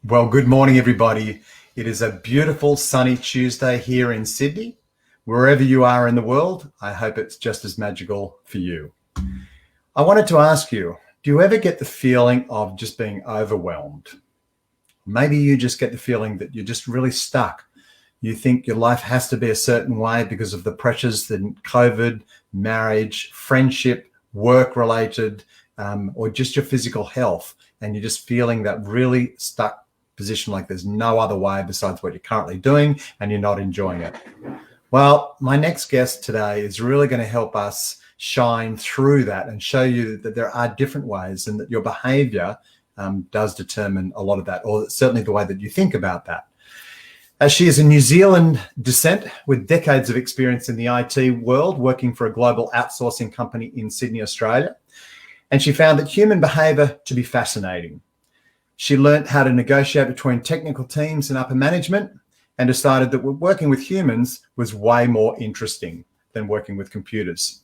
Well, good morning, everybody. It is a beautiful sunny Tuesday here in Sydney. Wherever you are in the world, I hope it's just as magical for you. I wanted to ask you, do you ever get the feeling of just being overwhelmed? Maybe you just get the feeling that you're just really stuck. You think your life has to be a certain way because of the pressures that COVID, marriage, friendship, work-related, or just your physical health. And you're just feeling that really stuck position, like there's no other way besides what you're currently doing and you're not enjoying it. Well, my next guest today is really going to help us shine through that and show you that there are different ways and that your behavior does determine a lot of that, or certainly the way that you think about that. She is a New Zealand descent with decades of experience in the IT world, working for a global outsourcing company in Sydney, Australia. And she found that human behavior to be fascinating. She learned how to negotiate between technical teams and upper management and decided that working with humans was way more interesting than working with computers.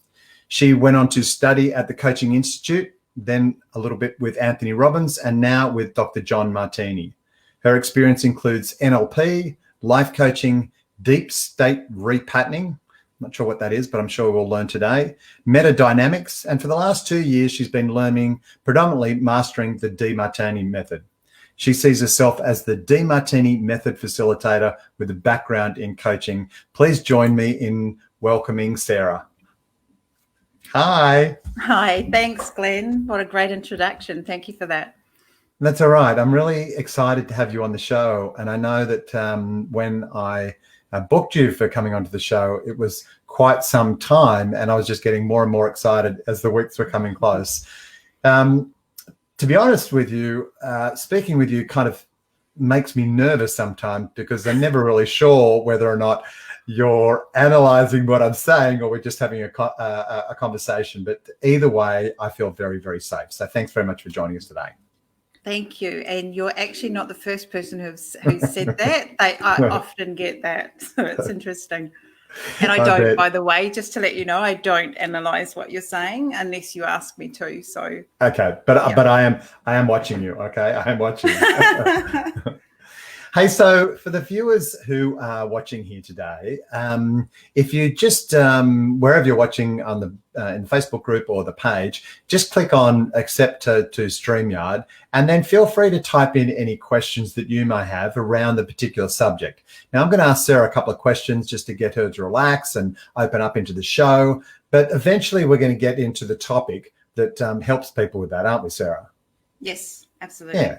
She went on to study at the Coaching Institute, then a little bit with Anthony Robbins, and now with Dr. John Martini. Her experience includes NLP, life coaching, deep state repatterning. I'm not sure what that is, but I'm sure we'll learn today. Metadynamics, and for the last 2 years, she's been learning, predominantly mastering the Martini method. She sees herself as the Martini method facilitator with a background in coaching. Please join me in welcoming Sarah. Hi. Hi, thanks, Glenn. What a great introduction. Thank you for that. That's all right. I'm really excited to have you on the show. And I know that when I booked you for coming onto the show, it was quite some time, and I was just getting more and more excited as the weeks were coming close. To be honest with you, speaking with you kind of makes me nervous sometimes because I'm never really sure whether or not you're analyzing what I'm saying or we're just having a conversation. But either way, I feel very, very safe. So thanks very much for joining us today. Thank you. And you're actually not the first person who said that. I often get that. So it's interesting. And I don't, by the way, just to let you know, I don't analyze what you're saying unless you ask me to. So okay, but I am watching you. Okay, I am watching you. Hey, so for the viewers who are watching here today, if you just wherever you're watching on the in the Facebook group or the page, just click on accept to StreamYard, and then feel free to type in any questions that you may have around the particular subject. Now, I'm going to ask Sarah a couple of questions just to get her to relax and open up into the show, but eventually we're going to get into the topic that helps people with that, aren't we, Sarah? Yes, absolutely. Yeah.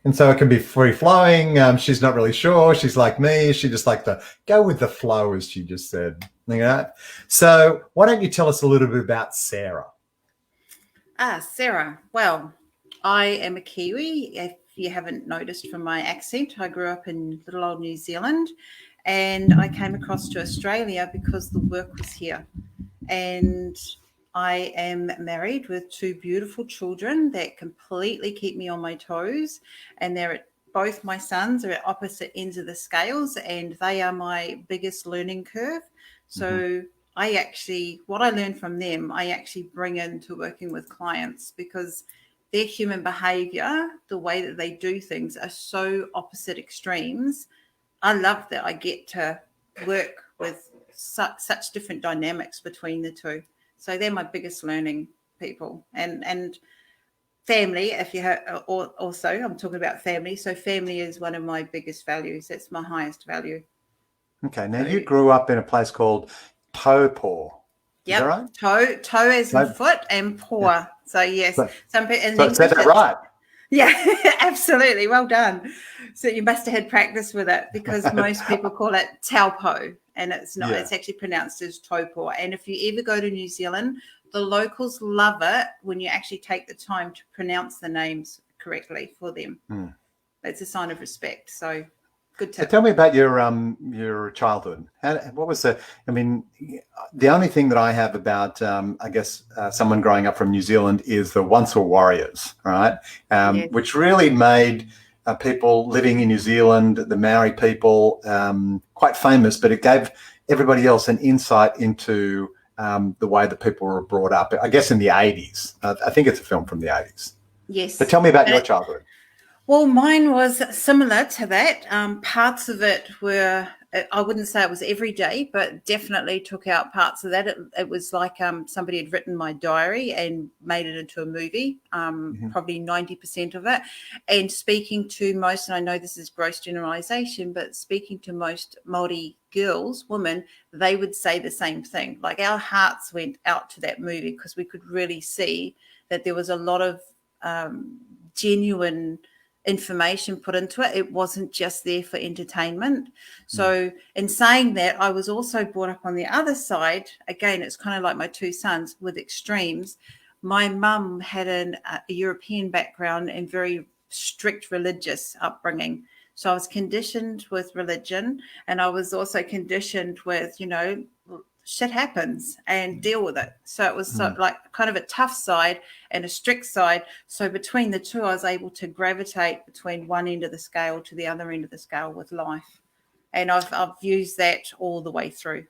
And so it can be free-flowing. She's not really sure. She's like me. She just like to go with the flow, as she just said. You know? So why don't you tell us a little bit about Sarah? Sarah. Well, I am a Kiwi. If you haven't noticed from my accent, I grew up in little old New Zealand, and I came across to Australia because the work was here. And I am married with 2 beautiful children that completely keep me on my toes, and both my sons are at opposite ends of the scales, and they are my biggest learning curve. So what I learned from them, I actually bring into working with clients because their human behavior, the way that they do things are so opposite extremes. I love that I get to work with such different dynamics between the two. So they're my biggest learning people, and family. If you have, also, I'm talking about family. So family is one of my biggest values. It's my highest value. Okay. Now you grew up in a place called Taupo. Yep. Is that right? Toe as in foot and paw. Yeah. So yes. So said that right. Yeah, absolutely. Well done. So you must have had practice with it because most people call it Taupo. And it's not, It's actually pronounced as Taupo. And if you ever go to New Zealand, the locals love it when you actually take the time to pronounce the names correctly for them. It's a sign of respect. So good tip. So tell me about your childhood. What was the only thing that I have about, someone growing up from New Zealand is the once were warriors, right? Which really made people living in New Zealand, the Maori people, quite famous, but it gave everybody else an insight into the way that people were brought up, I guess in the 80s. I think it's a film from the 80s. Yes. But tell me about your childhood. Well, mine was similar to that. Parts of it were, I wouldn't say it was every day, but definitely took out parts of that. It was like somebody had written my diary and made it into a movie, probably 90% of it. And speaking to most, and I know this is gross generalization, but speaking to most Māori girls, women, they would say the same thing. Like our hearts went out to that movie because we could really see that there was a lot of genuine information put into it. It wasn't just there for entertainment. So in saying that, I was also brought up on the other side. Again, it's kind of like my two sons with extremes. My mum had a European background and very strict religious upbringing. So I was conditioned with religion, and I was also conditioned with, shit happens and deal with it. So it was like kind of a tough side and a strict side. So between the two, I was able to gravitate between one end of the scale to the other end of the scale with life. And I've used that all the way through.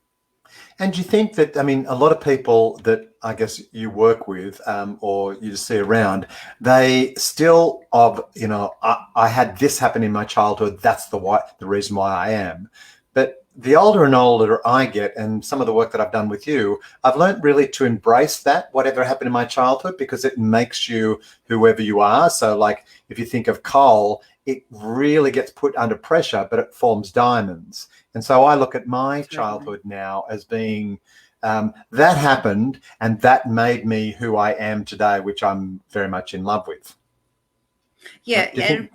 And do you think that, I mean, a lot of people that I guess you work with or you just see around, they still I had this happen in my childhood. That's the reason why I am. But the older and older I get, and some of the work that I've done with you, I've learned really to embrace that, whatever happened in my childhood, because it makes you whoever you are. So like if you think of coal, it really gets put under pressure, but it forms diamonds. And so I look at my childhood now as being that happened and that made me who I am today, which I'm very much in love with. Yeah, and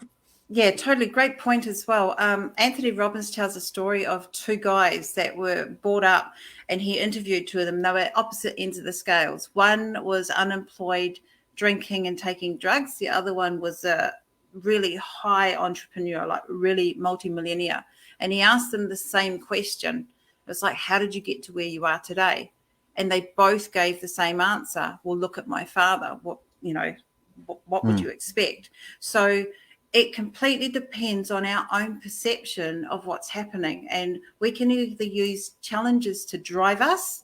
yeah, totally. Great point as well. Anthony Robbins tells a story of two guys that were brought up and he interviewed two of them. They were at opposite ends of the scales. One was unemployed, drinking and taking drugs. The other one was a really high entrepreneur, like really multimillionaire. And he asked them the same question. It was like, how did you get to where you are today? And they both gave the same answer. Well, look at my father. What would you expect? So it completely depends on our own perception of what's happening. And we can either use challenges to drive us,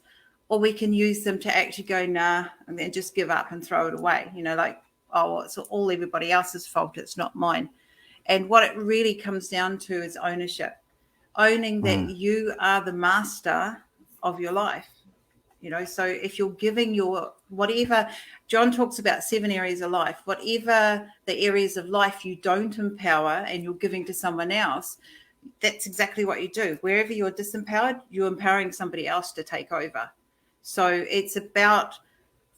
or we can use them to actually go, nah, and then just give up and throw it away. Like, oh, well, it's all everybody else's fault. It's not mine. And what it really comes down to is ownership, owning that you are the master of your life. So if you're giving your whatever, John talks about 7 areas of life, whatever the areas of life you don't empower and you're giving to someone else, that's exactly what you do. Wherever you're disempowered, you're empowering somebody else to take over. So it's about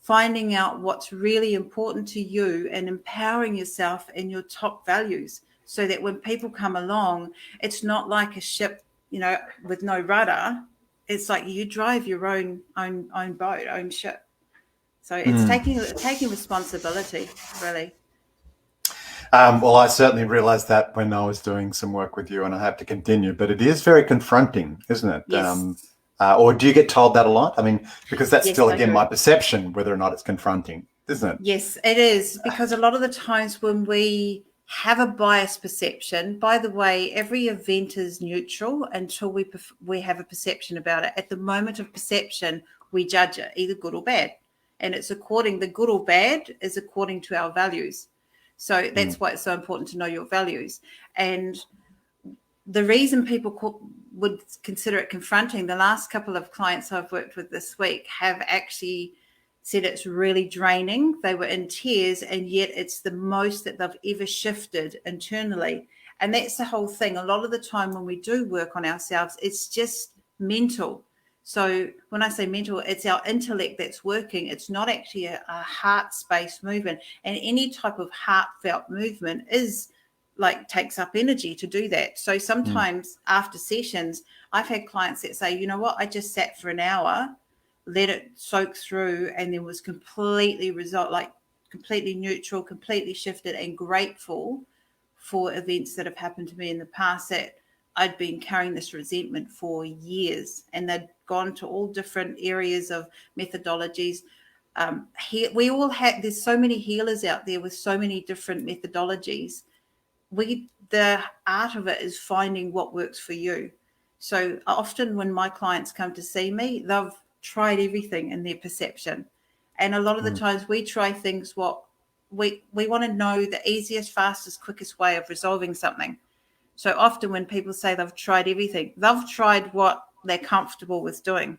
finding out what's really important to you and empowering yourself in your top values, so that when people come along, it's not like a ship, with no rudder. It's like you drive your own boat, own ship. So it's taking responsibility, really. Well, I certainly realized that when I was doing some work with you, and I have to continue, but it is very confronting, isn't it? Yes. Or do you get told that a lot? I mean, because that's Yes, still, I again, do. my perception, whether or not it's confronting, isn't it? Yes, it is, because a lot of the times when we have a biased perception, by the way, every event is neutral until we have a perception about it. At the moment of perception, we judge it, either good or bad. And the good or bad is according to our values. So that's why it's so important to know your values. And the reason people would consider it confronting, the last couple of clients I've worked with this week have actually said it's really draining. They were in tears, and yet it's the most that they've ever shifted internally. And that's the whole thing. A lot of the time when we do work on ourselves, it's just mental. So when I say mental, it's our intellect that's working. It's not actually a heart space movement. And any type of heartfelt movement takes up energy to do that. So sometimes after sessions, I've had clients that say, you know what, I just sat for an hour, let it soak through, and then was completely completely neutral, completely shifted, and grateful for events that have happened to me in the past that I'd been carrying this resentment for years. And they'd gone to all different areas of methodologies. There's so many healers out there with so many different methodologies. The art of it is finding what works for you. So often when my clients come to see me, they've tried everything in their perception. And a lot of the times we try things what we want to know the easiest, fastest, quickest way of resolving something. So often when people say they've tried everything, they've tried what they're comfortable with doing.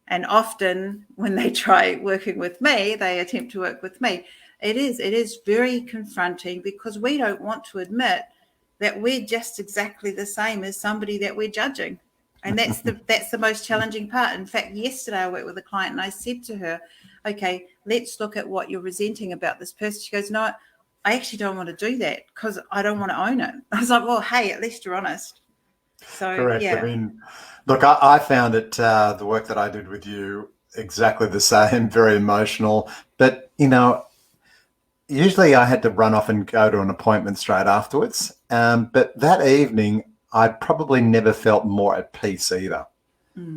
And often when they try working with me, they attempt to work with me. It is very confronting because we don't want to admit that we're just exactly the same as somebody that we're judging. And that's the most challenging part. In fact, yesterday I worked with a client and I said to her, okay, let's look at what you're resenting about this person. She goes, no, I actually don't want to do that because I don't want to own it. I was like, well, hey, at least you're honest. So, Correct. yeah. I mean, look, I found it, the work that I did with you, exactly the same, very emotional. But, usually I had to run off and go to an appointment straight afterwards. But that evening, I probably never felt more at peace either,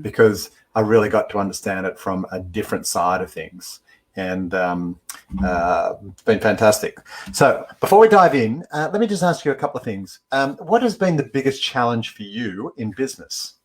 because I really got to understand it from a different side of things. And it's been fantastic. So before we dive in, let me just ask you a couple of things. What has been the biggest challenge for you in business?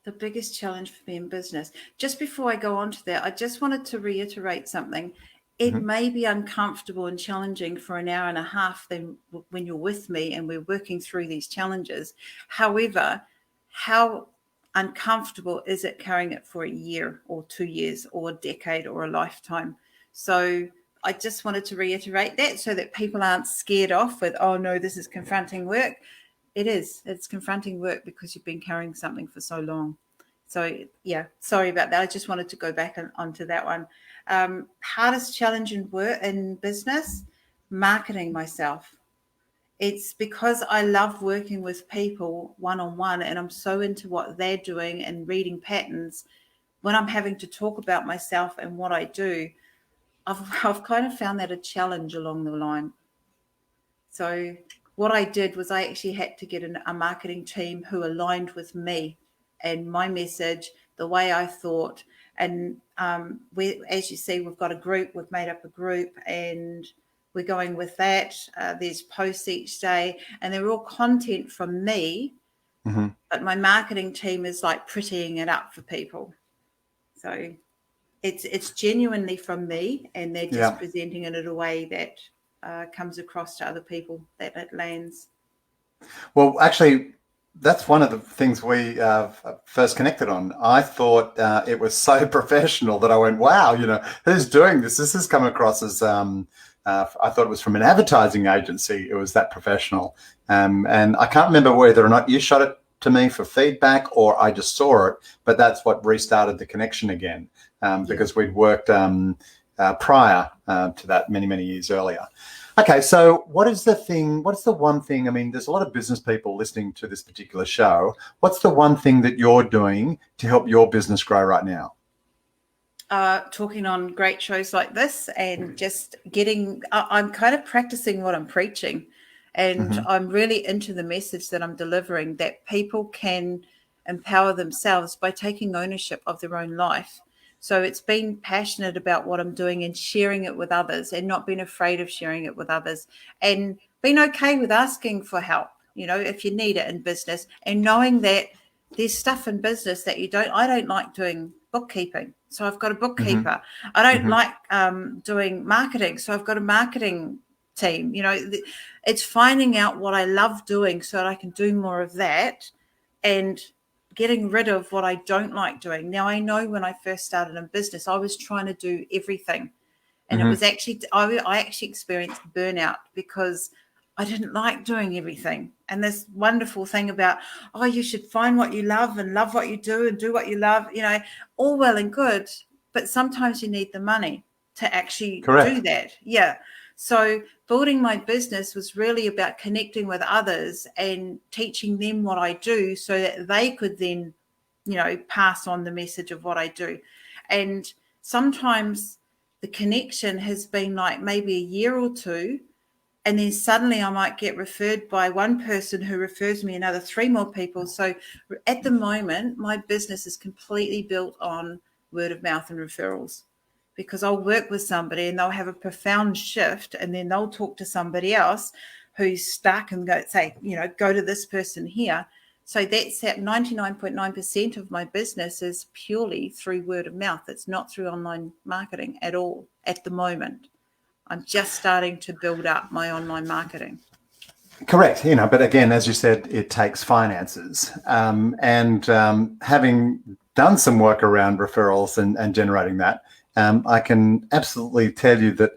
The biggest challenge for me in business. Just before I go on to that, I just wanted to reiterate something. It may be uncomfortable and challenging for an hour and a half then when you're with me and we're working through these challenges. However, how uncomfortable is it carrying it for a year or 2 years or a decade or a lifetime? So I just wanted to reiterate that so that people aren't scared off with, oh no, this is confronting work. It's confronting work because you've been carrying something for so long. So yeah, sorry about that. I just wanted to go back onto that one. Hardest challenge in business, marketing myself. It's because I love working with people one-on-one and I'm so into what they're doing and reading patterns. When I'm having to talk about myself and what I do, I've kind of found that a challenge along the line. So what I did was I actually had to get a marketing team who aligned with me and my message, the way I thought. And as you see, we've got a group, we've made up a group and we're going with that. There's posts each day and they're all content from me, but my marketing team is like prettying it up for people. So it's genuinely from me and they're just presenting it in a way that comes across to other people, that it lands. Well, actually, that's one of the things we first connected on. I thought it was so professional that I went, wow, who's doing this? This has come across as, I thought it was from an advertising agency. It was that professional. And I can't remember whether or not you shot it to me for feedback or I just saw it, but that's what restarted the connection again because we'd worked prior to that many, many years earlier. Okay, so what's the one thing, I mean, there's a lot of business people listening to this particular show. What's the one thing that you're doing to help your business grow right now? Talking on great shows like this and just I'm kind of practicing what I'm preaching and I'm really into the message that I'm delivering, that people can empower themselves by taking ownership of their own life. So it's being passionate about what I'm doing and sharing it with others and not being afraid of sharing it with others and being okay with asking for help, if you need it in business, and knowing that there's stuff in business that I don't like doing bookkeeping. So I've got a bookkeeper. I don't like doing marketing. So I've got a marketing team. It's finding out what I love doing so that I can do more of that and getting rid of what I don't like doing. Now, I know when I first started in business, I was trying to do everything. And it was actually, I actually experienced burnout because I didn't like doing everything. And this wonderful thing about, you should find what you love and love what you do and do what you love, all well and good. But sometimes you need the money to actually do that. Yeah. So building my business was really about connecting with others and teaching them what I do so that they could then, pass on the message of what I do. And sometimes the connection has been like maybe a year or two. And then suddenly I might get referred by one person who refers me another 3 more people. So at the moment, my business is completely built on word of mouth and referrals. Because I'll work with somebody and they'll have a profound shift and then they'll talk to somebody else who's stuck and go to this person here. So that's at 99.9% of my business is purely through word of mouth. It's not through online marketing at all at the moment. I'm just starting to build up my online marketing. Correct. But again, as you said, it takes finances. Having done some work around referrals and generating that, I can absolutely tell you that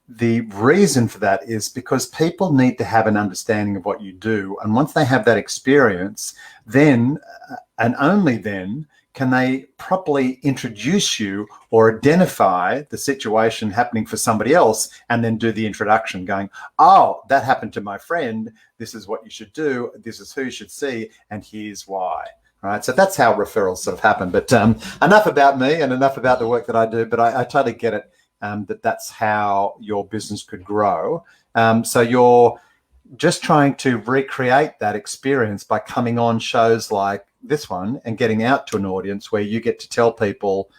the reason for that is because people need to have an understanding of what you do. And once they have that experience, then and only then can they properly introduce you or identify the situation happening for somebody else and then do the introduction going, oh, that happened to my friend. This is what you should do. This is who you should see. And here's why. Right. So that's how referrals sort of happen. But enough about me and enough about the work that I do. But I totally get it that's how your business could grow. So you're just trying to recreate that experience by coming on shows like this one and getting out to an audience where you get to tell people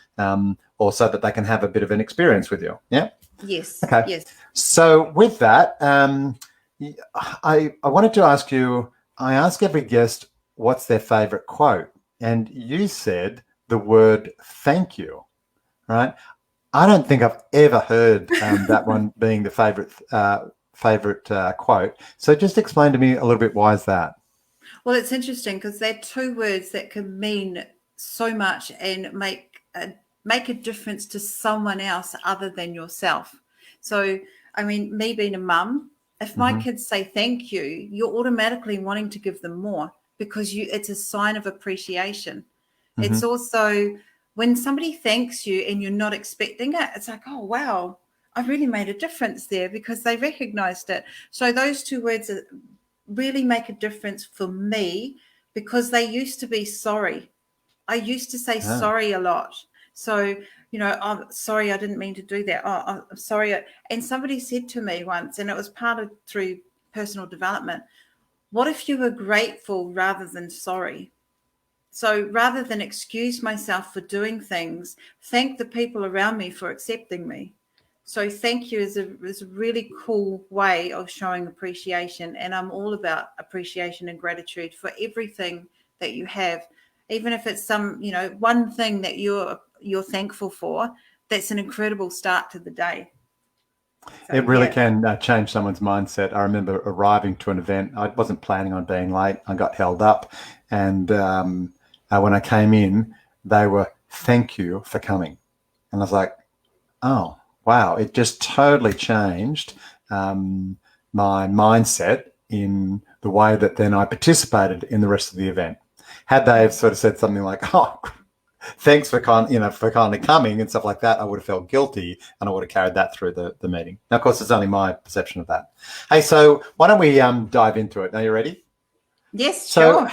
or so that they can have a bit of an experience with you. Yeah. Yes. Okay. Yes. So with that, I wanted to ask you, I ask every guest what's their favorite quote, and you said the word thank you, right? I don't think I've ever heard that one being the favorite quote. So just explain to me a little bit, why is that? Well, it's interesting because they're two words that can mean so much and make a difference to someone else other than yourself. So, I mean, me being a mum, if my kids say thank you, you're automatically wanting to give them more because it's a sign of appreciation. It's also when somebody thanks you and you're not expecting it, it's like, oh, wow, I really made a difference there because they recognized it. So those two words really make a difference for me because they used to be sorry. I used to say sorry a lot. So, I'm sorry, I didn't mean to do that. Oh, I'm sorry. And somebody said to me once, and it was through personal development, what if you were grateful rather than sorry? So rather than excuse myself for doing things, thank the people around me for accepting me. So thank you is a really cool way of showing appreciation. And I'm all about appreciation and gratitude for everything that you have. Even if it's one thing that you're thankful for, that's an incredible start to the day. So, it really can change someone's mindset. I remember arriving to an event. I wasn't planning on being late. I got held up. And when I came in, they were, thank you for coming. And I was like, oh, wow. It just totally changed my mindset in the way that then I participated in the rest of the event. Had they have sort of said something like, oh, thanks for kindly coming and stuff like that, I would have felt guilty and I would have carried that through the meeting. Now, of course, it's only my perception of that. Hey, so why don't we dive into it? Are you ready? Yes, sure.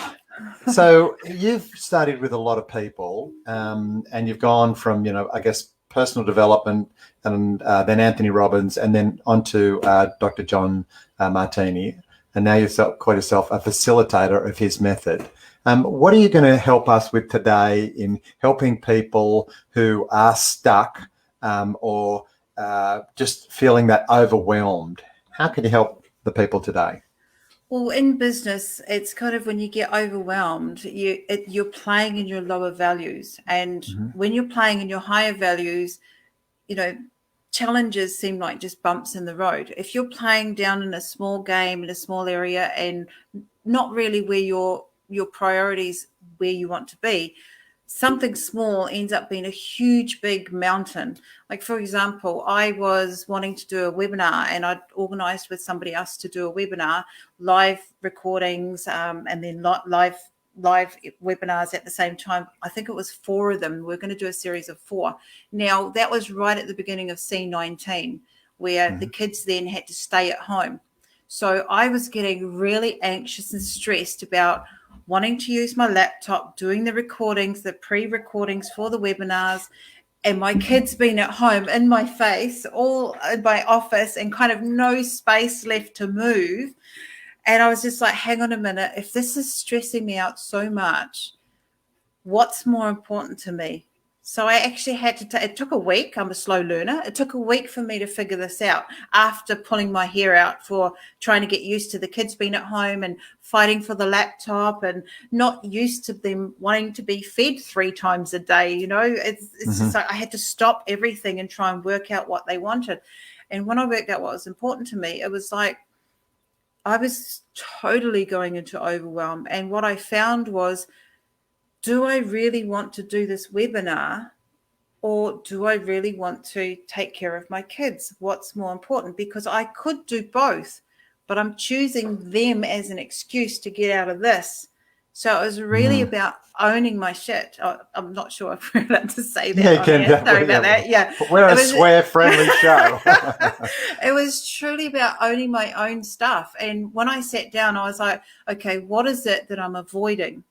So you've studied with a lot of people and you've gone from, I guess, personal development and then Anthony Robbins and then onto Dr. John Martini. And now you've called yourself a facilitator of his method. What are you going to help us with today in helping people who are stuck or just feeling that overwhelmed? How can you help the people today? Well, in business, it's kind of when you get overwhelmed, you're playing in your lower values. And when you're playing in your higher values, challenges seem like just bumps in the road. If you're playing down in a small game, in a small area, and not really where your priorities where you want to be, something small ends up being a huge big mountain. Like, for example, I was wanting to do a webinar and I'd organized with somebody else to do a webinar, live recordings, and then live webinars at the same time. I think it was 4 of them. We're going to do a series of 4. Now, that was right at the beginning of C19, where the kids then had to stay at home. So I was getting really anxious and stressed about wanting to use my laptop, doing the recordings, the pre-recordings for the webinars, and my kids being at home in my face, all in my office, and kind of no space left to move. And I was just like, hang on a minute, if this is stressing me out so much, what's more important to me? So I actually had to, it took a week. I'm a slow learner. It took a week for me to figure this out after pulling my hair out for trying to get used to the kids being at home and fighting for the laptop and not used to them wanting to be fed 3 times a day. It's just like I had to stop everything and try and work out what they wanted. And when I worked out what was important to me, it was like I was totally going into overwhelm. And what I found was, do I really want to do this webinar, or do I really want to take care of my kids? What's more important? Because I could do both, but I'm choosing them as an excuse to get out of this. So it was really about owning my shit. I'm not sure if we're allowed to say that. Yeah, you can. Sorry about that. Yeah. We're a swear-friendly show. It was truly about owning my own stuff. And when I sat down, I was like, okay, what is it that I'm avoiding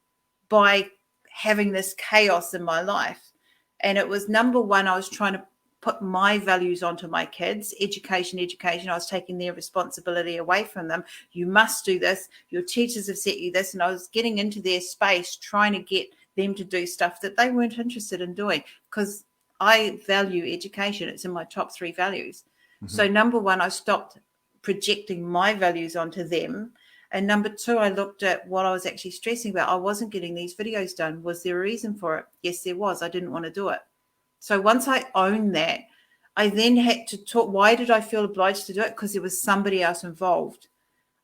by having this chaos in my life? And it was, number one, I was trying to put my values onto my kids. Education. I was taking their responsibility away from them. You must do this. Your teachers have set you this. And I was getting into their space, trying to get them to do stuff that they weren't interested in doing, because I value education. It's in my top 3 values. So number one, I stopped projecting my values onto them. And number 2, I looked at what I was actually stressing about. I wasn't getting these videos done. Was there a reason for it? Yes, there was. I didn't want to do it. So once I owned that, I then had to talk. Why did I feel obliged to do it? Because there was somebody else involved.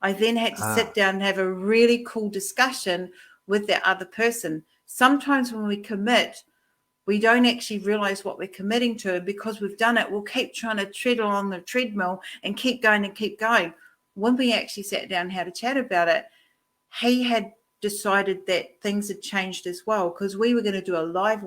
I then had to sit down and have a really cool discussion with that other person. Sometimes when we commit, we don't actually realize what we're committing to. And because we've done it, we'll keep trying to tread along the treadmill and keep going and keep going. When we actually sat down and had a chat about it, he had decided that things had changed as well, because we were going to do a live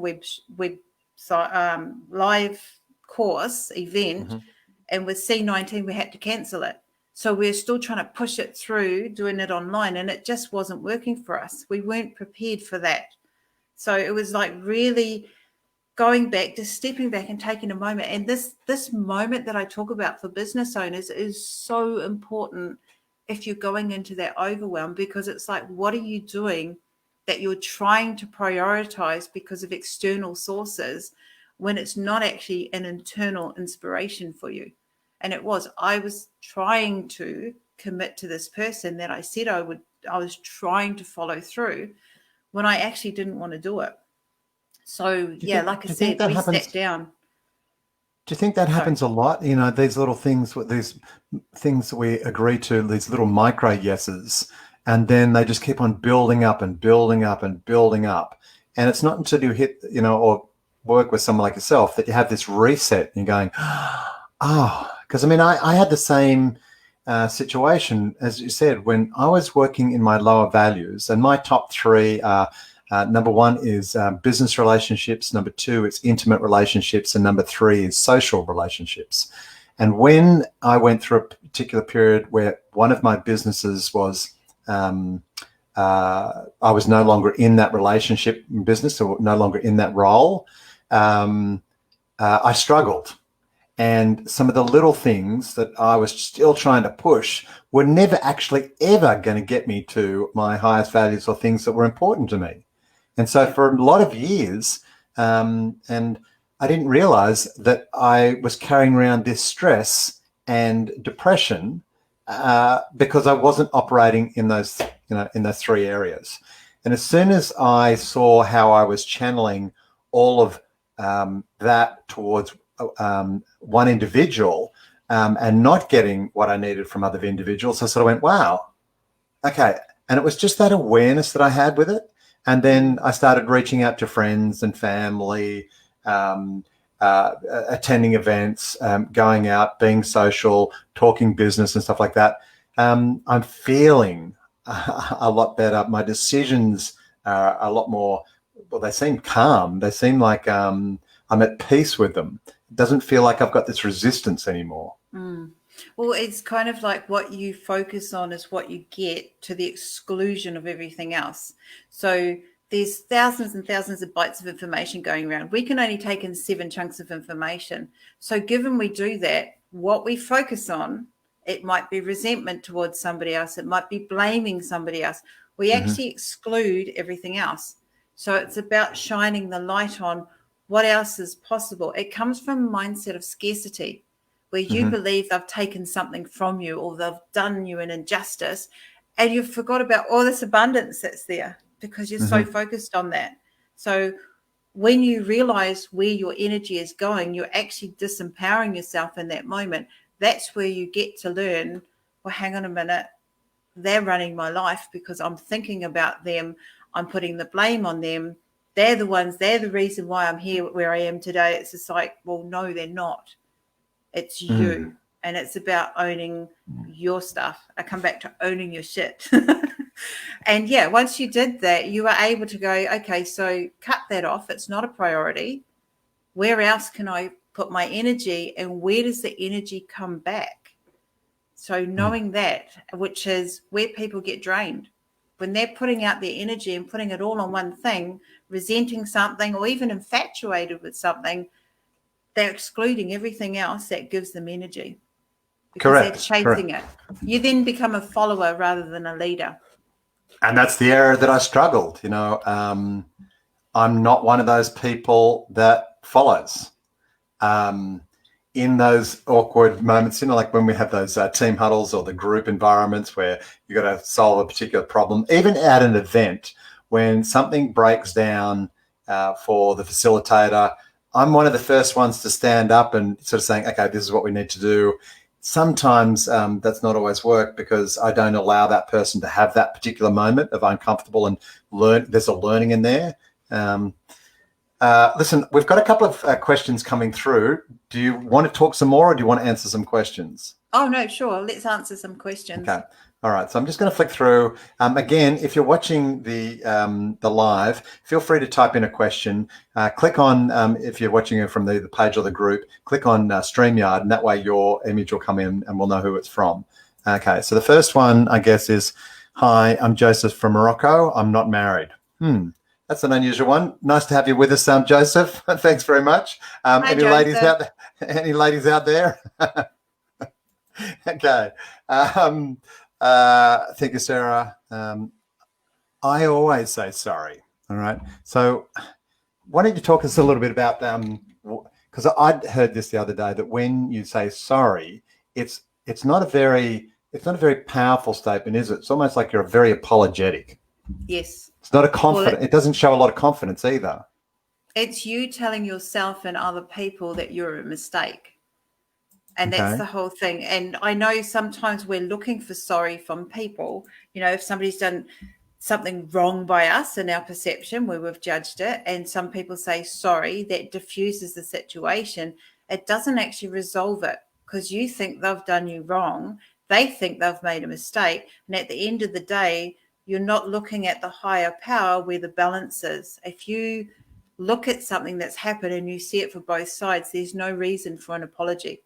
live course event, and with C19 we had to cancel it. So we're still trying to push it through, doing it online, and it just wasn't working for us. We weren't prepared for that. So it was like really going back, just stepping back and taking a moment. And this moment that I talk about for business owners is so important if you're going into that overwhelm, because it's like, what are you doing that you're trying to prioritize because of external sources when it's not actually an internal inspiration for you? And it was, I was trying to commit to this person that I said I would. I was trying to follow through when I actually didn't want to do it. So yeah, like I said, we sat down. Do you think that happens a lot? You know, these little things, these things that we agree to, these little micro yeses, and then they just keep on building up and building up and building up. And it's not until you hit, you know, or work with someone like yourself that you have this reset and you're going, because I mean, I had the same situation, as you said, when I was working in my lower values, and my top 3 are number 1 is business relationships, number 2 is intimate relationships, and number 3 is social relationships. And when I went through a particular period where one of my businesses was, I was no longer in that relationship business, or no longer in that role, I struggled. And some of the little things that I was still trying to push were never actually ever going to get me to my highest values or things that were important to me. And so for a lot of years, and I didn't realize that I was carrying around this stress and depression because I wasn't operating in those, you know, in those 3 areas. And as soon as I saw how I was channeling all of that towards one individual and not getting what I needed from other individuals, I sort of went, wow, okay. And it was just that awareness that I had with it. And then I started reaching out to friends and family, attending events, going out, being social, talking business and stuff like that. I'm feeling a lot better. My decisions are a lot more, well, they seem calm. They seem like I'm at peace with them. It doesn't feel like I've got this resistance anymore. Well, it's kind of like what you focus on is what you get, to the exclusion of everything else. So there's thousands and thousands of bytes of information going around. We can only take in 7 chunks of information. So given we do that, what we focus on, it might be resentment towards somebody else. It might be blaming somebody else. We actually exclude everything else. So it's about shining the light on what else is possible. It comes from a mindset of scarcity, where you believe they've taken something from you, or they've done you an injustice, and you've forgot about all this abundance that's there because you're so focused on that. So when you realize where your energy is going, you're actually disempowering yourself in that moment. that's where you get to learn, well, hang on a minute, they're running my life because I'm thinking about them. I'm putting the blame on them. They're the reason why I'm here where I am today. It's just like, well, no, they're not. It's you. And it's about owning your stuff. I come back to owning your shit. And yeah, once you did that, you were able to go, okay, so cut that off. It's not a priority. Where else can I put my energy, and where does the energy come back? So knowing that, which is where people get drained, when they're putting out their energy and putting it all on one thing, resenting something or even infatuated with something, they're excluding everything else that gives them energy because they're chasing it. You then become a follower rather than a leader. And that's the area that I struggled. You know, I'm not one of those people that follows. In those awkward moments, you know, like when we have those team huddles or the group environments where you got to solve a particular problem, even at an event, when something breaks down for the facilitator, I'm one of the first ones to stand up and sort of saying, okay, this is what we need to do. Sometimes that's not always work because I don't allow that person to have that particular moment of uncomfortable and learn. There's a learning in there. Listen, we've got a couple of questions coming through. Do you want to talk some more or do you want to answer some questions? Oh, no, sure. Let's answer some questions. Okay. All right. So I'm just going to flick through. Again, if you're watching the live, feel free to type in a question. Click on, if you're watching it from the page or the group, click on StreamYard, and that way your image will come in and we'll know who it's from. Okay. So the first one, I guess, is, hi, I'm Joseph from Morocco. I'm not married. That's an unusual one. Nice to have you with us, Joseph. Thanks very much. Hi, any Joseph. ladies out there? Any ladies out there? Okay. Thank you, Sarah. I always say sorry. All right. So why don't you talk us a little bit about because I'd heard this the other day that when you say sorry, it's not a very powerful statement, is it? It's almost like you're very apologetic. Yes. It's not a confident. It doesn't show a lot of confidence either. It's you telling yourself and other people that you're a mistake. And that's the whole thing. And I know sometimes we're looking for sorry from people. You know, if somebody's done something wrong by us in our perception where we've judged it, and some people say sorry, that diffuses the situation. It doesn't actually resolve it because you think they've done you wrong. They think they've made a mistake. And at the end of the day, you're not looking at the higher power where the balance is. If you look at something that's happened and you see it for both sides, there's no reason for an apology.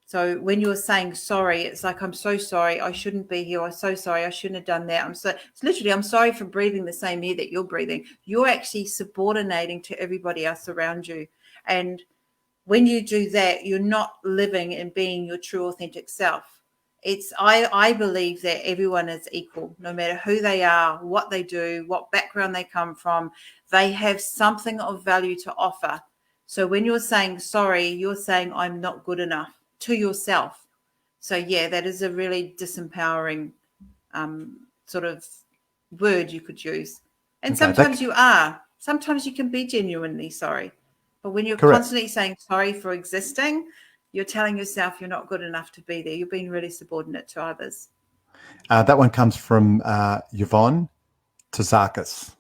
So when you're saying sorry, it's like, I'm so sorry, I shouldn't be here. I'm so sorry, I shouldn't have done that. It's literally, I'm sorry for breathing the same air that you're breathing. You're actually subordinating to everybody else around you. And when you do that, you're not living and being your true authentic self. I believe that everyone is equal, no matter who they are, what they do, what background they come from. They have something of value to offer. So when you're saying sorry, you're saying I'm not good enough to yourself. So yeah, that is a really disempowering sort of word you could use. And sometimes you are. Sometimes you can be genuinely sorry. But when you're constantly saying sorry for existing, you're telling yourself you're not good enough to be there. You're being really subordinate to others. That one comes from Yvonne Tazakis.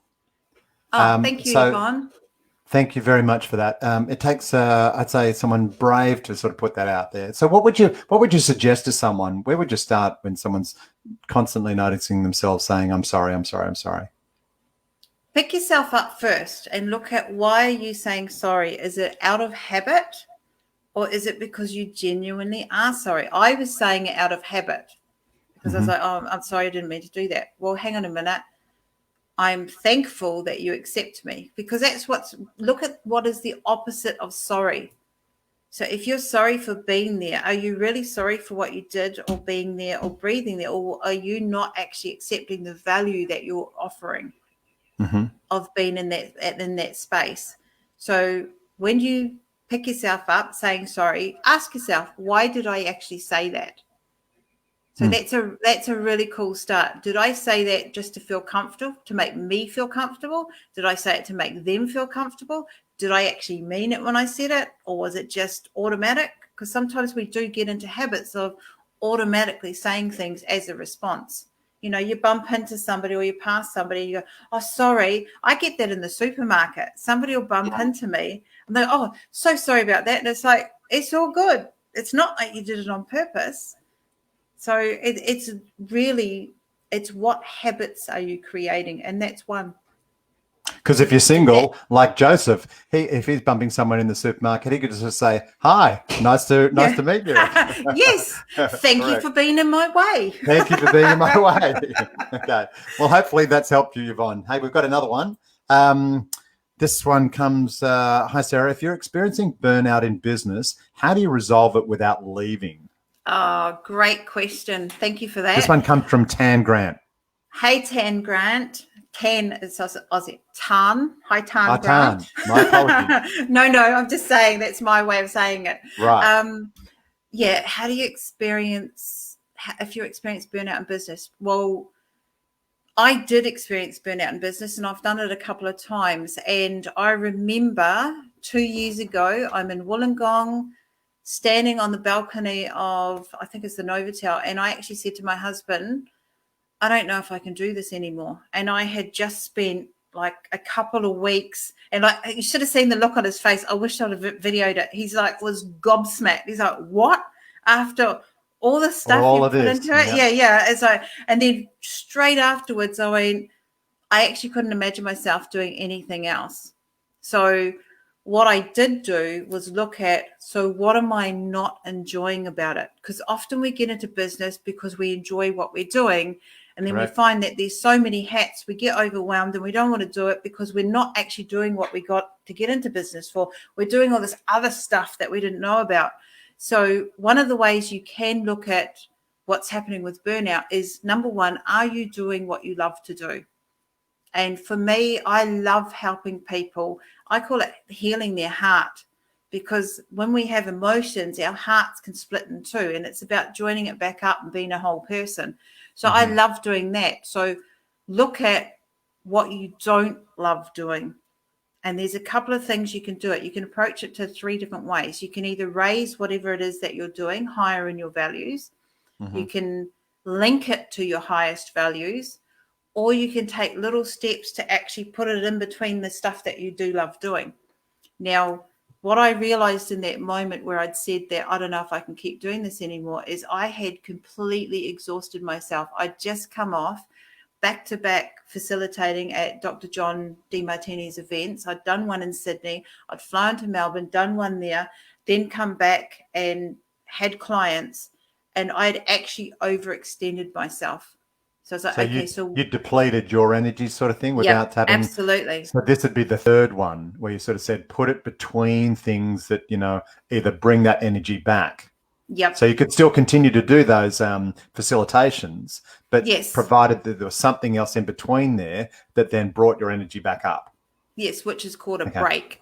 Thank you, Yvonne. Thank you very much for that. It takes, I'd say, someone brave to sort of put that out there. So what would you suggest to someone? Where would you start when someone's constantly noticing themselves saying, I'm sorry, I'm sorry, I'm sorry? Pick yourself up first and look at, why are you saying sorry? Is it out of habit? Or is it because you genuinely are sorry? I was saying it out of habit because I was like, oh, I'm sorry, I didn't mean to do that. Well, hang on a minute. I'm thankful that you accept me, because look at what is the opposite of sorry. So if you're sorry for being there, are you really sorry for what you did or being there or breathing there? Or are you not actually accepting the value that you're offering of being in that space? So when you pick yourself up saying sorry, ask yourself, why did I actually say that? So that's a really cool start. Did I say that just to feel comfortable, to make me feel comfortable? Did I say it to make them feel comfortable? Did I actually mean it when I said it? Or was it just automatic? because sometimes we do get into habits of automatically saying things as a response. You know, you bump into somebody or you pass somebody, you go, oh, sorry. I get that in the supermarket. Somebody will bump into me and they're, oh, so sorry about that. And it's like, it's all good. It's not like you did it on purpose. So it's really, it's what habits are you creating? And that's one. Because if you're single, like Joseph, if he's bumping someone in the supermarket, he could just say, "Hi, nice to meet you." Yes, thank you for being in my way. Thank you for being in my way. Okay, well, hopefully that's helped you, Yvonne. Hey, we've got another one. This one comes. Hi, Sarah. If you're experiencing burnout in business, how do you resolve it without leaving? Oh, great question. Thank you for that. This one comes from Tan Grant. Hey, Tan Grant. Tan is Aussie. Tan. Hi, Tan Tan. Grant. My apologies. No, I'm just saying that's my way of saying it. Right. Yeah. How do you if you experience burnout in business? Well, I did experience burnout in business, and I've done it a couple of times. And I remember 2 years ago, I'm in Wollongong, standing on the balcony of, I think it's the Novotel, and I actually said to my husband, I don't know if I can do this anymore. And I had just spent like a couple of weeks, and like, you should have seen the look on his face. I wish I'd have videoed it. He's like, was gobsmacked. He's like, what? After all the stuff you put into it? Yeah. It's like, and then straight afterwards, I actually couldn't imagine myself doing anything else. So what I did do was look at, so what am I not enjoying about it? Because often we get into business because we enjoy what we're doing. And then we find that there's so many hats, we get overwhelmed and we don't want to do it because we're not actually doing what we got to get into business for. We're doing all this other stuff that we didn't know about. So one of the ways you can look at what's happening with burnout is, number one, are you doing what you love to do? And for me, I love helping people. I call it healing their heart, because when we have emotions, our hearts can split in two, and it's about joining it back up and being a whole person. So I love doing that. So look at what you don't love doing. And there's a couple of things you can do it. You can approach it to 3 different ways. You can either raise whatever it is that you're doing higher in your values. You can link it to your highest values, or you can take little steps to actually put it in between the stuff that you do love doing. Now, what I realized in that moment where I'd said that I don't know if I can keep doing this anymore is I had completely exhausted myself. I'd just come off back-to-back facilitating at Dr. John DeMartini's events. I'd done one in Sydney. I'd flown to Melbourne, done one there, then come back and had clients, and I'd actually overextended myself. So it's like, so you depleted your energy, sort of thing, without having. Absolutely. So this would be the third one where you sort of said, put it between things that, either bring that energy back. Yep. So you could still continue to do those facilitations, but provided that there was something else in between there that then brought your energy back up. Yes, which is called a break.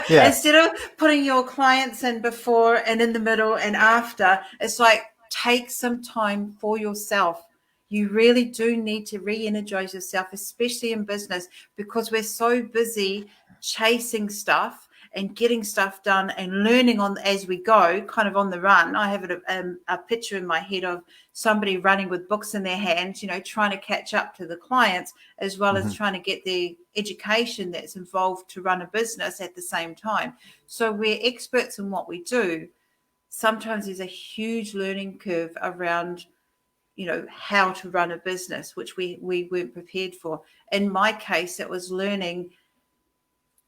Instead of putting your clients in before and in the middle and after, it's like, take some time for yourself. You really do need to re-energize yourself, especially in business, because we're so busy chasing stuff and getting stuff done and learning on as we go, kind of on the run. I have a picture in my head of somebody running with books in their hands, trying to catch up to the clients, as well as trying to get the education that's involved to run a business at the same time. So we're experts in what we do. Sometimes there's a huge learning curve around, how to run a business, which we weren't prepared for. In my case, it was learning.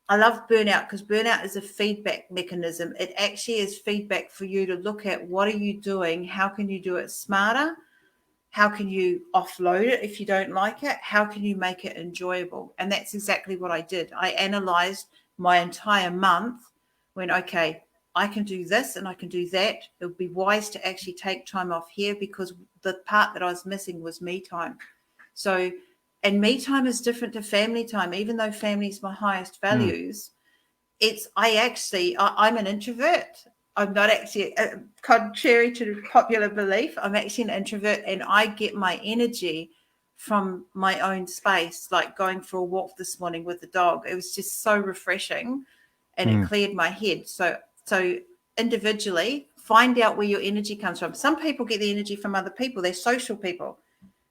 I love burnout because burnout is a feedback mechanism. It actually is feedback for you to look at, what are you doing? How can you do it smarter? How can you offload it if you don't like it? How can you make it enjoyable? And that's exactly what I did. I analyzed my entire month, went, okay, I can do this and I can do that. It would be wise to actually take time off here, because the part that I was missing was me time. So, and me time is different to family time. Even though family is my highest values, I'm an introvert. I'm not actually, contrary to popular belief, I'm actually an introvert, and I get my energy from my own space, like going for a walk this morning with the dog. It was just so refreshing, and it cleared my head. So individually, find out where your energy comes from. Some people get the energy from other people. They're social people.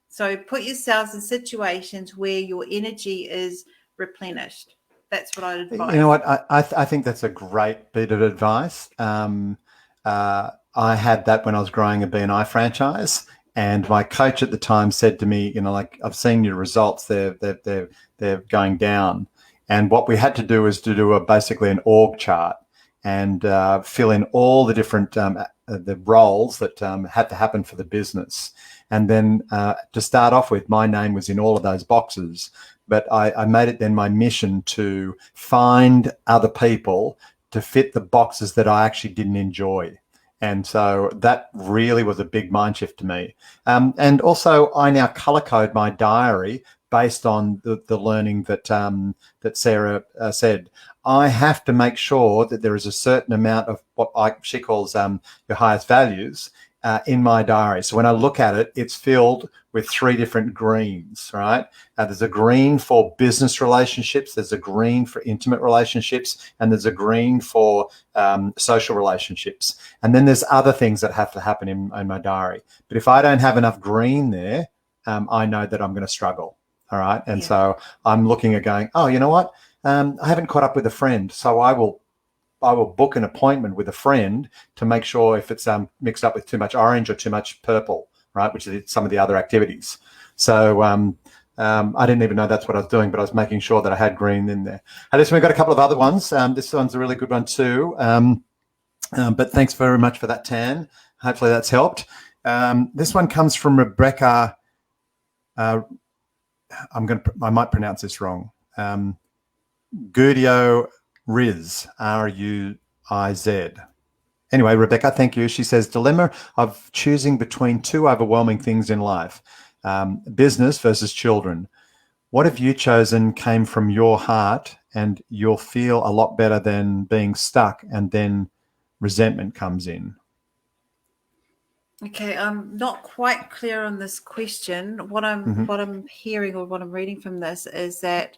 So put yourselves in situations where your energy is replenished. That's what I'd advise. You know what? I think that's a great bit of advice. I had that when I was growing a B&I franchise, and my coach at the time said to me, you know, like, I've seen your results, they're going down. And what we had to do is to do basically an org chart and fill in all the different the roles that had to happen for the business. And then to start off with, my name was in all of those boxes. But I made it then my mission to find other people to fit the boxes that I actually didn't enjoy. And so that really was a big mind shift to me. And also, I now color code my diary based on the learning that that Sarah said. I have to make sure that there is a certain amount of what she calls your highest values in my diary. So when I look at it, it's filled with 3 different greens, right? There's a green for business relationships, there's a green for intimate relationships, and there's a green for social relationships. And then there's other things that have to happen in my diary. But if I don't have enough green there, I know that I'm going to struggle, all right? And so I'm looking at going, oh, you know what? I haven't caught up with a friend, so I will book an appointment with a friend to make sure if it's mixed up with too much orange or too much purple, right, which is some of the other activities. So I didn't even know that's what I was doing, but I was making sure that I had green in there. And listen, we've got a couple of other ones. This one's a really good one too. But thanks very much for that, Tan. Hopefully that's helped. This one comes from Rebecca. I might pronounce this wrong. Gudio Riz, R-U-I-Z. Anyway, Rebecca, thank you. She says, dilemma of choosing between 2 overwhelming things in life, business versus children. What have you chosen came from your heart, and you'll feel a lot better than being stuck, and then resentment comes in? Okay, I'm not quite clear on this question. What I'm hearing or what I'm reading from this is that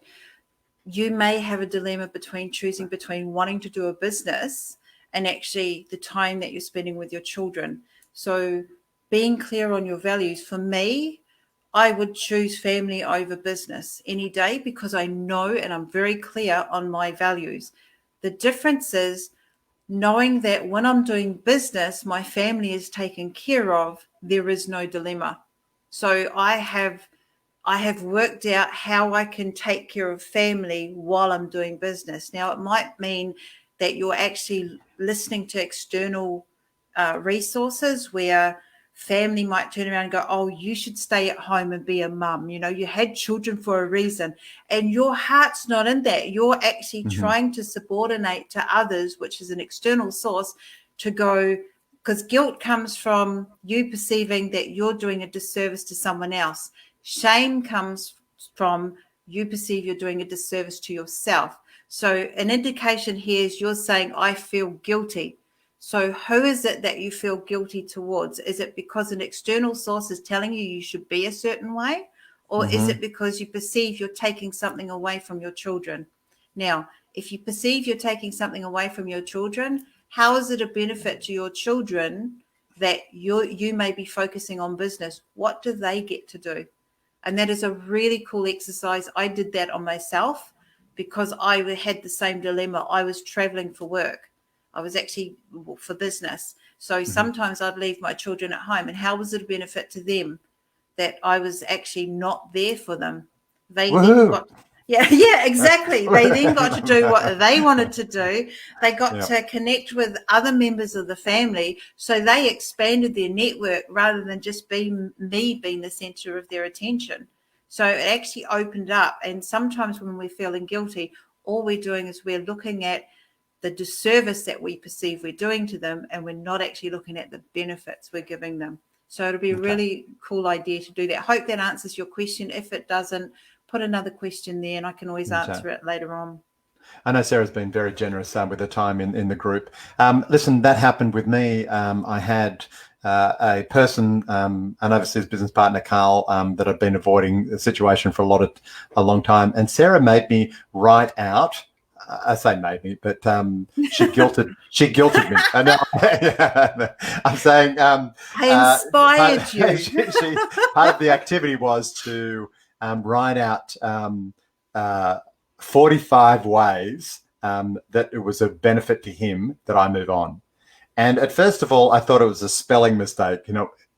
you may have a dilemma between choosing between wanting to do a business and actually the time that you're spending with your children. So being clear on your values, for me, I would choose family over business any day because I know and I'm very clear on my values. The difference is knowing that when I'm doing business, my family is taken care of, there is no dilemma. So I have worked out how I can take care of family while I'm doing business. Now, it might mean that you're actually listening to external resources where family might turn around and go, oh, you should stay at home and be a mum. You know, you had children for a reason. And your heart's not in that. You're actually trying to subordinate to others, which is an external source, to go, because guilt comes from you perceiving that you're doing a disservice to someone else. Shame comes from you perceive you're doing a disservice to yourself. So an indication here is you're saying, I feel guilty. So who is it that you feel guilty towards? Is it because an external source is telling you should be a certain way? Or is it because you perceive you're taking something away from your children? Now, if you perceive you're taking something away from your children, how is it a benefit to your children that you may be focusing on business? What do they get to do? And that is a really cool exercise. I did that on myself because I had the same dilemma. I was traveling for work. I was actually for business. So sometimes I'd leave my children at home. And how was it a benefit to them that I was actually not there for them? They then got, exactly. They then got to do what they wanted to do. They got to connect with other members of the family. So they expanded their network rather than just being the center of their attention. So it actually opened up. And sometimes when we're feeling guilty, all we're doing is we're looking at the disservice that we perceive we're doing to them, and we're not actually looking at the benefits we're giving them. So it'll be a really cool idea to do that. Hope that answers your question. If it doesn't, put another question there and I can always answer it later on. I know Sarah's been very generous with her time in the group. Listen, that happened with me. I had a person, an overseas business partner, Carl, that I'd been avoiding the situation for a long time. And Sarah made me write out I say made me, but she guilted me. I know. Yeah, I'm saying I inspired you. part of the activity was to write out 45 ways that it was a benefit to him that I move on. And at first of all, I thought it was a spelling mistake.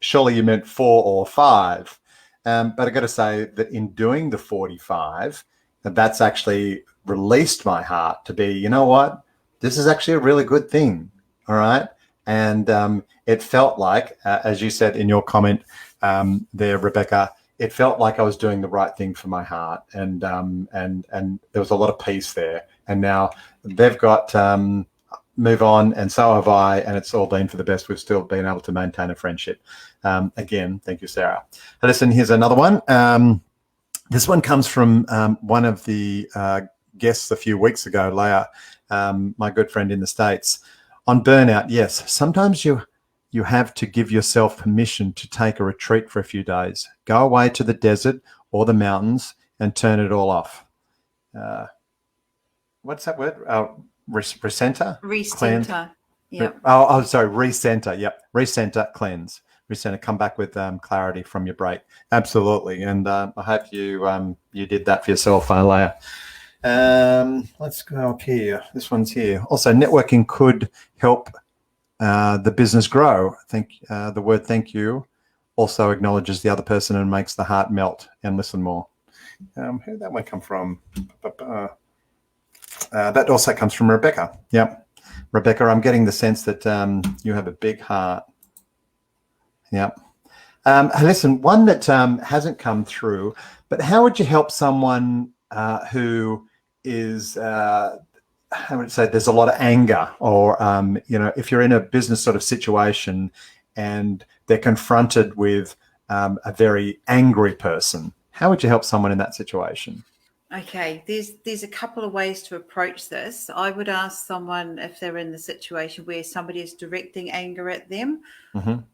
Surely you meant 4 or 5. But I got to say that in doing the 45, that's actually released my heart to be, you know what, this is actually a really good thing. All right. And it felt like, as you said in your comment there, Rebecca, it felt like I was doing the right thing for my heart. And there was a lot of peace there. And now they've got move on, and so have I, and it's all been for the best. We've still been able to maintain a friendship. Again, thank you, Sarah. Listen, here's another one. This one comes from one of the guests a few weeks ago, Leah, my good friend in the States. On burnout, yes, sometimes you have to give yourself permission to take a retreat for a few days. Go away to the desert or the mountains and turn it all off. What's that word? Recenter? Recenter. Yep. Oh, sorry. Recenter. Yep. Recenter, cleanse. Recenter, come back with clarity from your break. Absolutely. And I hope you did that for yourself, Leah. Let's go up here. This one's here. Also, networking could help the business grow. I think the word thank you also acknowledges the other person and makes the heart melt and listen more. Who did that one come from? That also comes from Rebecca. Yep. Rebecca, I'm getting the sense that you have a big heart. Yep. Listen, one that hasn't come through, but how would you help someone who is, I would say there's a lot of anger, or, if you're in a business sort of situation and they're confronted with a very angry person, how would you help someone in that situation? Okay, there's a couple of ways to approach this. I would ask someone, if they're in the situation where somebody is directing anger at them,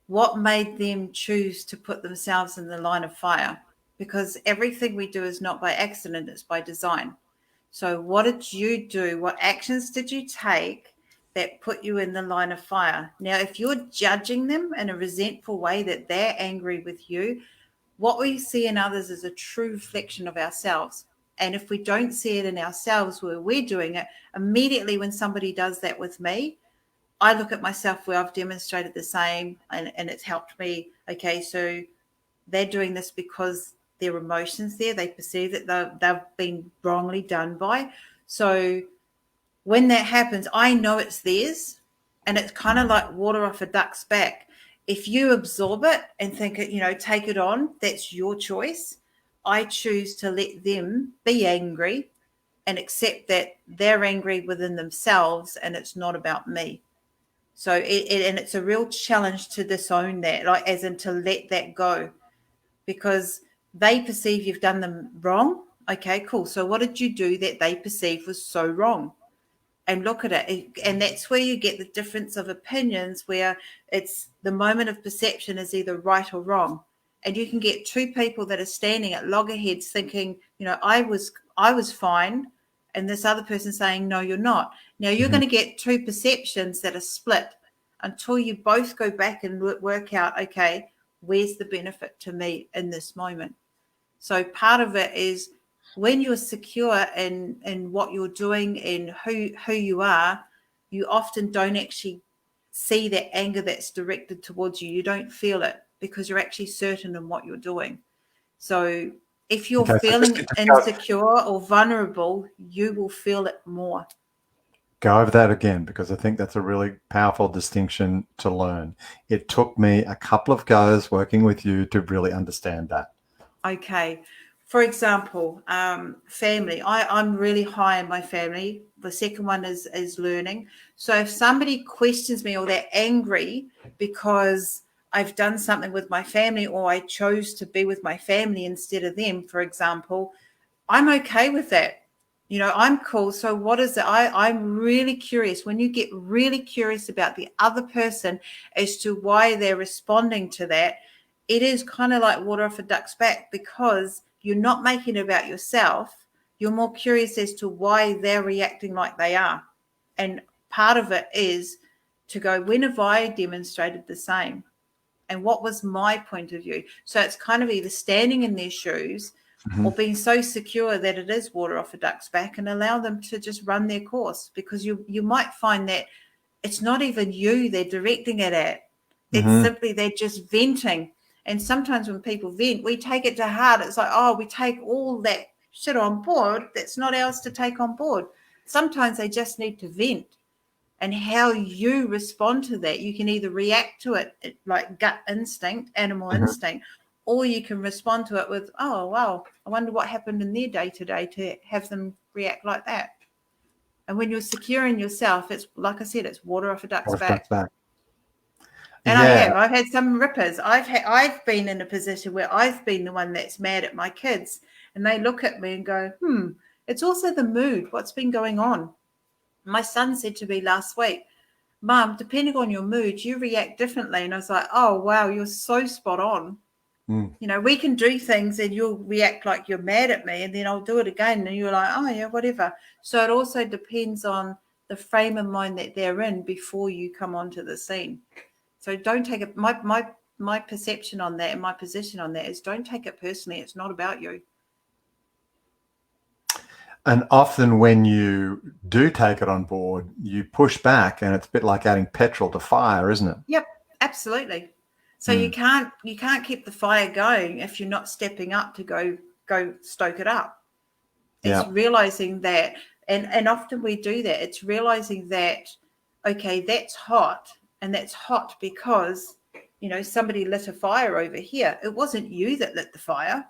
what made them choose to put themselves in the line of fire? Because everything we do is not by accident, it's by design. So what did you do? What actions did you take that put you in the line of fire? Now, if you're judging them in a resentful way that they're angry with you, what we see in others is a true reflection of ourselves. And if we don't see it in ourselves where we're doing it, immediately when somebody does that with me, I look at myself where I've demonstrated the same, and it's helped me. Okay, so they're doing this because their emotions there, they perceive that they've been wrongly done by. So when that happens, I know it's theirs, and it's kind of like water off a duck's back. If you absorb it and think, take it on, that's your choice. I choose to let them be angry and accept that they're angry within themselves and it's not about me. So it's a real challenge to disown that, like as in to let that go, because they perceive you've done them wrong. Okay, cool. So what did you do that they perceive was so wrong? And look at it. And that's where you get the difference of opinions, where it's the moment of perception is either right or wrong. And you can get two people that are standing at loggerheads thinking, I was fine. And this other person saying, no, you're not. Now you're going to get two perceptions that are split until you both go back and work out, okay, where's the benefit to me in this moment? So part of it is when you're secure in what you're doing and who you are, you often don't actually see that anger that's directed towards you. You don't feel it because you're actually certain in what you're doing. So if you're feeling insecure or vulnerable, you will feel it more. Go over that again, because I think that's a really powerful distinction to learn. It took me a couple of goes working with you to really understand that. Okay. For example, family. I'm really high in my family. The second one is learning. So if somebody questions me or they're angry because I've done something with my family or I chose to be with my family instead of them, for example, I'm okay with that. I'm cool. So what is it? I'm really curious. When you get really curious about the other person as to why they're responding to that, it is kind of like water off a duck's back, because you're not making it about yourself. you're more curious as to why they're reacting like they are. And part of it is to go, when have I demonstrated the same? And what was my point of view? So it's kind of either standing in their shoes or being so secure that it is water off a duck's back, and allow them to just run their course, because you might find that it's not even you they're directing it at. It's simply they're just venting. And sometimes when people vent, we take it to heart. It's like, oh, we take all that shit on board that's not ours to take on board. Sometimes they just need to vent. And how you respond to that, you can either react to it like gut instinct, animal instinct, or you can respond to it with, oh, wow, I wonder what happened in their day-to-day to have them react like that. And when you're secure in yourself, it's like I said, it's water off a duck's back. And I've had some rippers. I've been in a position where I've been the one that's mad at my kids, and they look at me and go, it's also the mood. What's been going on? My son said to me last week, Mum, depending on your mood, you react differently. And I was like, oh, wow, you're so spot on. You know, we can do things and you'll react like you're mad at me, and then I'll do it again and you're like, oh, yeah, whatever. So it also depends on the frame of mind that they're in before you come onto the scene. So don't take it. My perception on that and my position on that is, don't take it personally. It's not about you. And often when you do take it on board, you push back, and it's a bit like adding petrol to fire, isn't it? Yep, absolutely. So you can't keep the fire going if you're not stepping up to go stoke it up. It's realizing that, and often we do that. It's realizing that, okay, that's hot, and that's hot because, you know, somebody lit a fire over here. It wasn't you that lit the fire.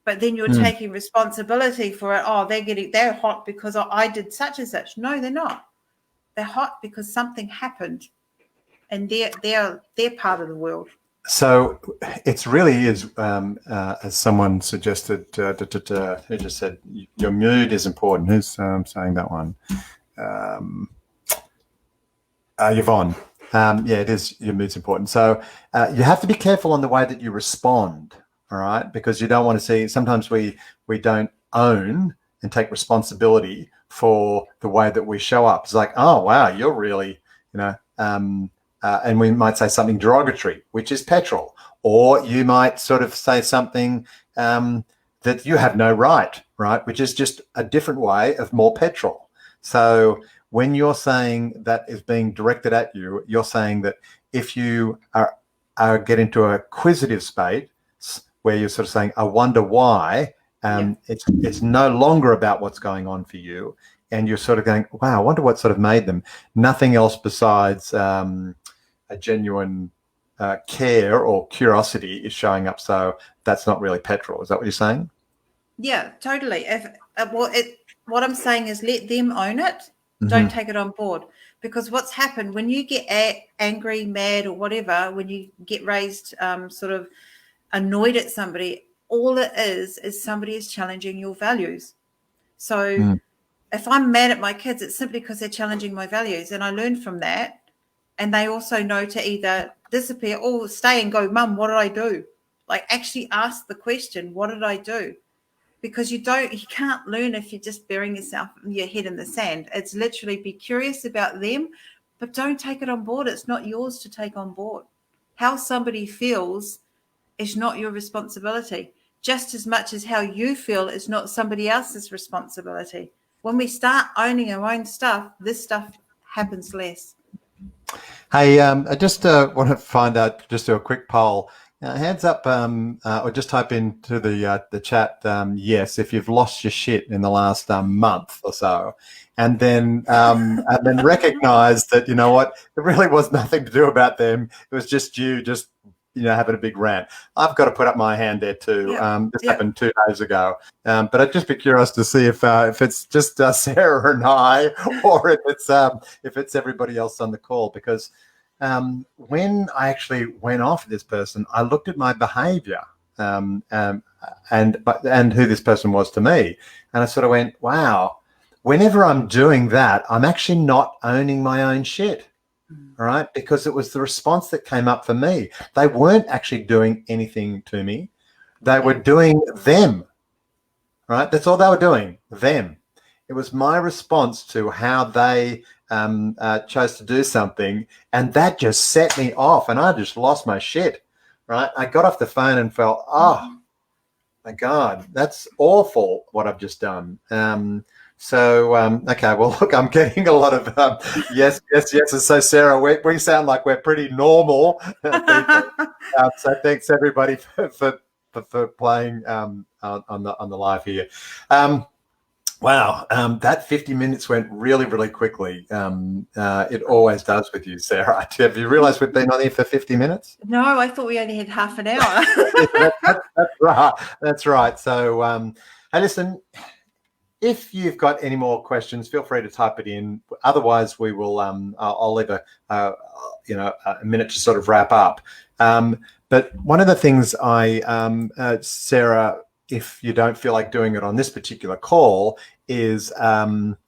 But then you're taking responsibility for it. Oh, they're hot because I did such and such. No, they're not. They're hot because something happened, and they're part of the world. So it really is, as someone suggested, who just said, your mood is important. Who's saying that one? Yvonne. It is, your mood's important. So you have to be careful on the way that you respond. All right, because you don't want to see, sometimes we don't own and take responsibility for the way that we show up. It's like, oh, wow, you're really, you know, and we might say something derogatory, which is petrol, or you might sort of say something that you have no right, which is just a different way of more petrol. So when you're saying that is being directed at you, you're saying that if you get into a acquisitive state, where you're sort of saying, I wonder why, it's no longer about what's going on for you. And you're sort of going, wow, I wonder what sort of made them. Nothing else besides a genuine care or curiosity is showing up. So that's not really petrol. Is that what you're saying? Yeah, totally. What I'm saying is, let them own it. Don't take it on board. Because what's happened when you get angry, mad, or whatever, when you get raised sort of annoyed at somebody, all it is somebody is challenging your values. So if I'm mad at my kids, it's simply because they're challenging my values, and I learned from that. And they also know to either disappear or stay and go, Mum, what did I do? Like, actually ask the question, what did I do? Because you can't learn if you're just burying your head in the sand. It's literally, be curious about them, but don't take it on board. It's not yours to take on board. How somebody feels is not your responsibility, just as much as how you feel is not somebody else's responsibility. When we start owning our own stuff, this stuff happens less. Hey, I just want to find out, just do a quick poll. Hands up, or just type into the chat, yes, if you've lost your shit in the last month or so, and then recognize that, you know what, it really was nothing to do about them. It was just you, having a big rant. I've got to put up my hand there too. This happened 2 days ago, but I'd just be curious to see if it's just Sarah and I, or if it's everybody else on the call, because. When I actually went off this person, I looked at my behavior and who this person was to me. And I sort of went, wow, whenever I'm doing that, I'm actually not owning my own shit. All right. Because it was the response that came up for me. They weren't actually doing anything to me. They were doing them. right? That's all they were doing, them. It was my response to how they chose to do something, and that just set me off, and I just lost my shit, right? I got off the phone and felt, oh, my God, that's awful what I've just done. Okay, well, look, I'm getting a lot of yes. And so, Sarah, we sound like we're pretty normal people. So thanks, everybody, for playing on the live here. Wow, that 50 minutes went really, really quickly. It always does with you, Sarah. Have you realised we've been on here for 50 minutes? No, I thought we only had half an hour. That's right. That's right. So, hey, listen, if you've got any more questions, feel free to type it in. Otherwise, we will. I'll leave a minute to sort of wrap up. But one of the things Sarah, if you don't feel like doing it on this particular call, is Sarah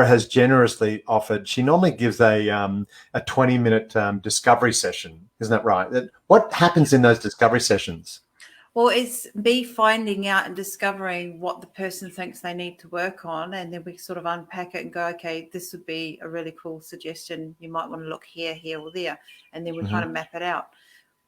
has generously offered. She normally gives a 20-minute discovery session. Isn't that right? What happens in those discovery sessions? Well, it's me finding out and discovering what the person thinks they need to work on, and then we sort of unpack it and go, okay, this would be a really cool suggestion. You might want to look here, or there, and then we kind of map it out.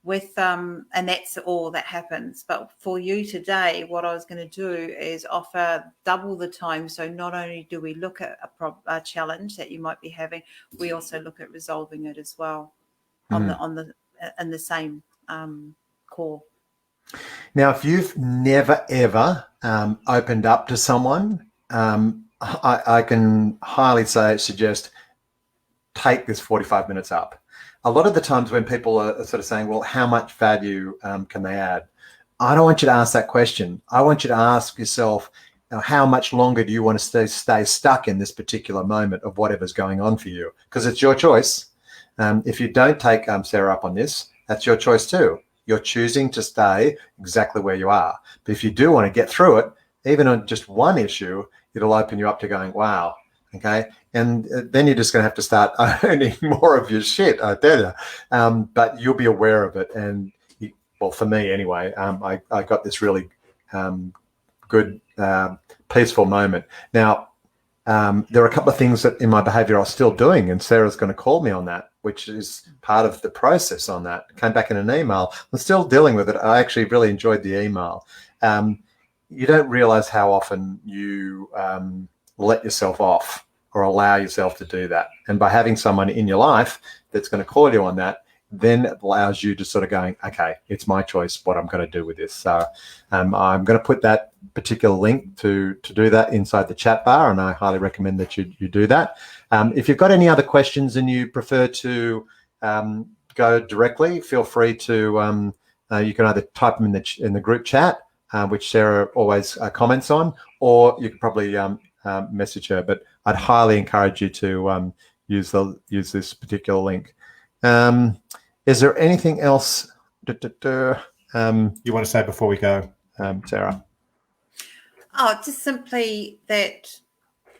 With and that's all that happens. But for you today, what I was going to do is offer double the time. So not only do we look at a challenge that you might be having, we also look at resolving it as well in the same call. Now, if you've never ever opened up to someone, I can highly suggest take this 45 minutes up. A lot of the times when people are sort of saying, well, how much value can they add? I don't want you to ask that question. I want you to ask yourself, how much longer do you want to stay stuck in this particular moment of whatever's going on for you? Because it's your choice. If you don't take Sarah up on this, that's your choice too. You're choosing to stay exactly where you are. But if you do want to get through it, even on just one issue, it'll open you up to going, wow, okay? And then you're just going to have to start owning more of your shit, I tell you. But you'll be aware of it. And, well, for me anyway, I got this really good, peaceful moment. Now, there are a couple of things that in my behavior I was still doing, and Sarah's going to call me on that, which is part of the process on that. It came back in an email. I'm still dealing with it. I actually really enjoyed the email. You don't realize how often you let yourself off or allow yourself to do that. And by having someone in your life that's going to call you on that, then it allows you to sort of going, okay, it's my choice what I'm going to do with this. So I'm going to put that particular link to do that inside the chat bar, and I highly recommend that you do that. If you've got any other questions and you prefer to go directly, feel free to, you can either type them in the group chat, which Sarah always comments on, or you can probably message her. But I'd highly encourage you to use this particular link. Is there anything else you want to say before we go, Sarah? Oh, just simply that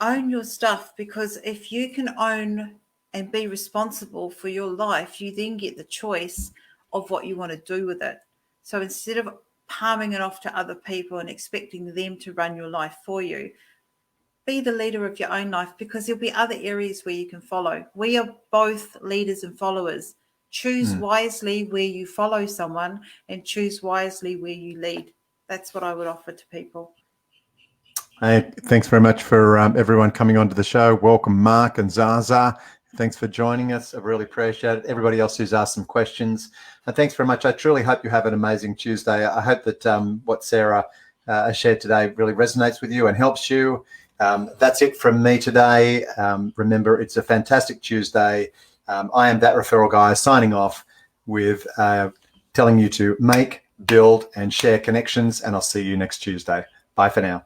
own your stuff, because if you can own and be responsible for your life, you then get the choice of what you want to do with it. So instead of palming it off to other people and expecting them to run your life for you, be the leader of your own life, because there'll be other areas where you can follow. We are both leaders and followers. Choose wisely where you follow someone, and choose wisely where you lead. That's what I would offer to people. Hey, thanks very much for everyone coming onto the show. Welcome, Mark and Zaza. Thanks for joining us. I really appreciate it. Everybody else who's asked some questions. And thanks very much. I truly hope you have an amazing Tuesday. I hope that what Sarah shared today really resonates with you and helps you. That's it from me today. Remember, it's a fantastic Tuesday. I am that referral guy signing off with telling you to make, build, and share connections. And I'll see you next Tuesday. Bye for now.